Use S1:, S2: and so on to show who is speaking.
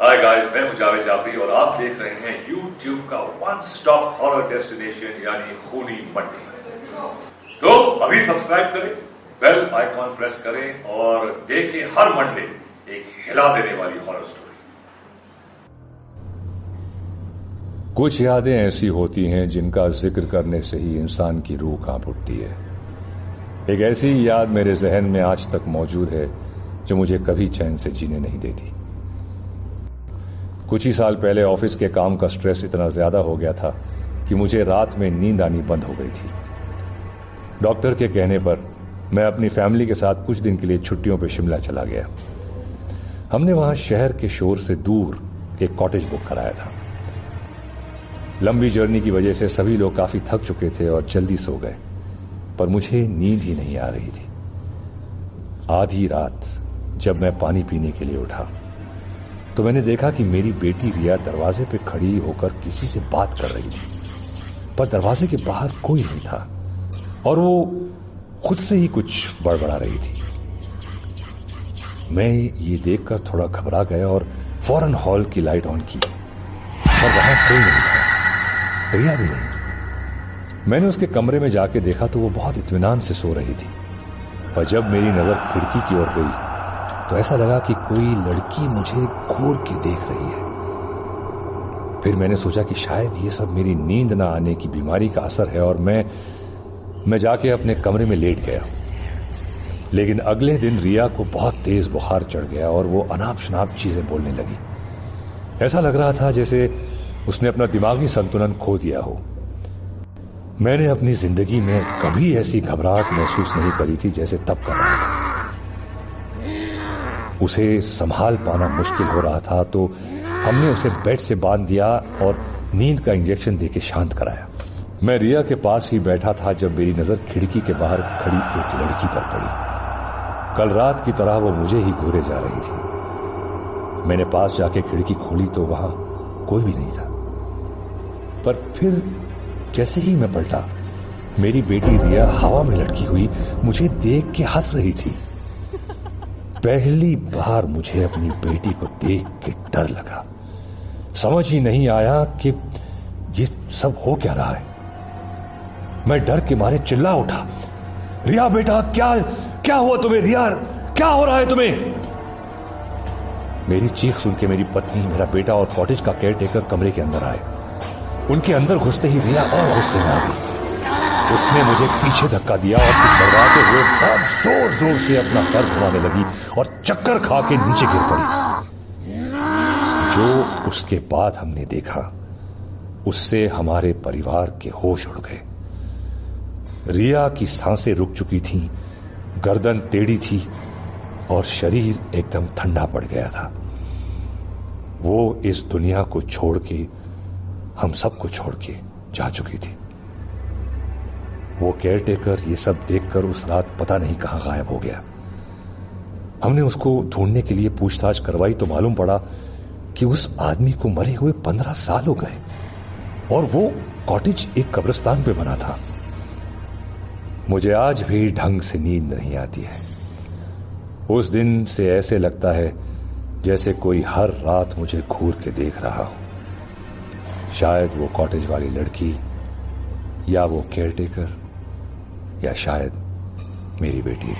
S1: Hi guys, मैं हूं जावेद जाफरी और आप देख रहे हैं YouTube का वन स्टॉप हॉरर डेस्टिनेशन यानी खूनी मंडी। तो अभी सब्सक्राइब करें, बेल आइकॉन प्रेस करें और देखें हर मंडे एक हिला देने वाली हॉरर स्टोरी।
S2: कुछ यादें ऐसी होती हैं जिनका जिक्र करने से ही इंसान की रूह कांप उठती है। एक ऐसी याद मेरे जहन में आज तक मौजूद है जो मुझे कभी चैन से जीने नहीं देती। कुछ ही साल पहले ऑफिस के काम का स्ट्रेस इतना ज्यादा हो गया था कि मुझे रात में नींद आनी बंद हो गई थी। डॉक्टर के कहने पर मैं अपनी फैमिली के साथ कुछ दिन के लिए छुट्टियों पर शिमला चला गया। हमने वहां शहर के शोर से दूर एक कॉटेज बुक कराया था। लंबी जर्नी की वजह से सभी लोग काफी थक चुके थे और जल्दी सो गए, पर मुझे नींद ही नहीं आ रही थी। आधी रात जब मैं पानी पीने के लिए उठा तो मैंने देखा कि मेरी बेटी रिया दरवाजे पे खड़ी होकर किसी से बात कर रही थी, पर दरवाजे के बाहर कोई नहीं था और वो खुद से ही कुछ बड़बड़ा रही थी। मैं ये देखकर थोड़ा घबरा गया और फौरन हॉल की लाइट ऑन की, पर वहां कोई नहीं था, रिया भी नहीं। मैंने उसके कमरे में जाके देखा तो वो बहुत इत्मीनान से सो रही थी, पर जब मेरी नजर खिड़की की ओर गई तो ऐसा लगा कि कोई लड़की मुझे घूर के देख रही है। फिर मैंने सोचा कि शायद ये सब मेरी नींद ना आने की बीमारी का असर है और मैं जाके अपने कमरे में लेट गया। लेकिन अगले दिन रिया को बहुत तेज बुखार चढ़ गया और वो अनाप शनाप चीजें बोलने लगी। ऐसा लग रहा था जैसे उसने अपना दिमागी संतुलन खो दिया हो। मैंने अपनी जिंदगी में कभी ऐसी घबराहट महसूस नहीं करी थी जैसे तब कर रहा था। उसे संभाल पाना मुश्किल हो रहा था तो हमने उसे बेड से बांध दिया और नींद का इंजेक्शन देके शांत कराया। मैं रिया के पास ही बैठा था जब मेरी नजर खिड़की के बाहर खड़ी एक लड़की पर पड़ी। कल रात की तरह वो मुझे ही घूरे जा रही थी। मैंने पास जाके खिड़की खोली तो वहां कोई भी नहीं था, पर फिर जैसे ही मैं पलटा, मेरी बेटी रिया हवा में लटकी हुई मुझे देख के हंस रही थी। पहली बार मुझे अपनी बेटी को देख के डर लगा। समझ ही नहीं आया कि ये सब हो क्या रहा है। मैं डर के मारे चिल्ला उठा, रिया बेटा, क्या हुआ तुम्हें? रिया, क्या हो रहा है तुम्हें? मेरी चीख सुन के मेरी पत्नी, मेरा बेटा और कॉटेज का केयरटेकर कमरे के अंदर आए। उनके अंदर घुसते ही रिया और गुस्से में आ गई। उसने मुझे पीछे धक्का दिया और कुछ बड़बड़ाते हुए बहुत जोर जोर से अपना सर घुमाने लगी और चक्कर खा के नीचे गिर पड़ी। जो उसके बाद हमने देखा उससे हमारे परिवार के होश उड़ गए। रिया की सांसें रुक चुकी थीं, गर्दन टेढ़ी थी और शरीर एकदम ठंडा पड़ गया था। वो इस दुनिया को छोड़ के, हम सबको छोड़ के जा चुकी थी। वो केयरटेकर ये सब देखकर उस रात पता नहीं कहां गायब हो गया। हमने उसको ढूंढने के लिए पूछताछ करवाई तो मालूम पड़ा कि उस आदमी को मरे हुए 15 साल हो गए और वो कॉटेज एक कब्रिस्तान पे बना था। मुझे आज भी ढंग से नींद नहीं आती है। उस दिन से ऐसे लगता है जैसे कोई हर रात मुझे घूर के देख रहा हो। शायद वो कॉटेज वाली लड़की, या वो केयरटेकर, या शायद मेरी बेटी।